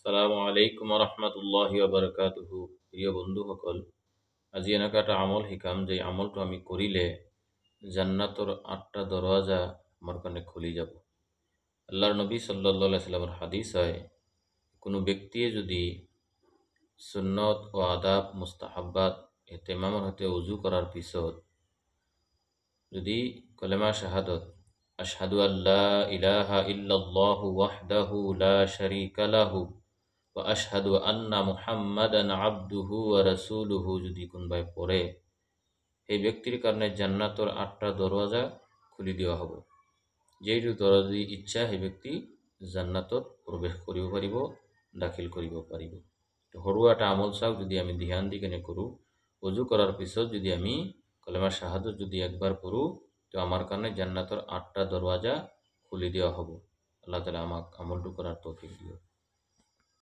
আসসালামু আলাইকুম রহমতুল্লাহি ওবরকাতুহু। প্রিয় বন্ধুসকল, আজি এনেকুৱা এটা আমল শিকাম যে আমলটো আমি কৰিলে জান্নাতৰ ৮টা দৰৱাজা আমাৰ কাৰণে খুলি যাব। আল্লাহৰ নবী সাল্লাল্লাহু আলাইহি সাল্লামৰ হাদিস হয়, কোনো ব্যক্তিয়ে যদি সুন্নত ও আদাব মুস্তাহাব্বাত এতেমামৰ সৈতে উজু কৰাৰ পিছত যদি কলেমা শাহাদত আশহাদু আল্লা ইলাহা ইল্লাল্লাহু ওয়াহদাহু লা শারীকা লাহু ওয়া আশহাদু আন্না মুহাম্মাদান আবদুহু ওয়া রাসূলুহু যদি কোনোবাই পড়ে, সেই ব্যক্তির কারণে জান্নাতৰ ৮টা দরওয়াজা খুলি দেওয়া হ'ব। যেইটো দরজা ইচ্ছা সেই ব্যক্তি জান্নাতত প্ৰৱেশ কৰিব পাৰিব, দাখিল কৰিব পাৰিব। সৰু এটা আমল চাওক, যদি আমি ধ্যান দি কেনে কৰোঁ, অজু করার পিছত যদি আমি কলেমা শাহাদত যদি একবার পড়ো, তো আমার কারণে জান্নাতের ৮টা দরওয়াজা খুলে দেওয়া হবে। আল্লাহ তাআলা আমাকে আমলটু করার তৌফিক দিও।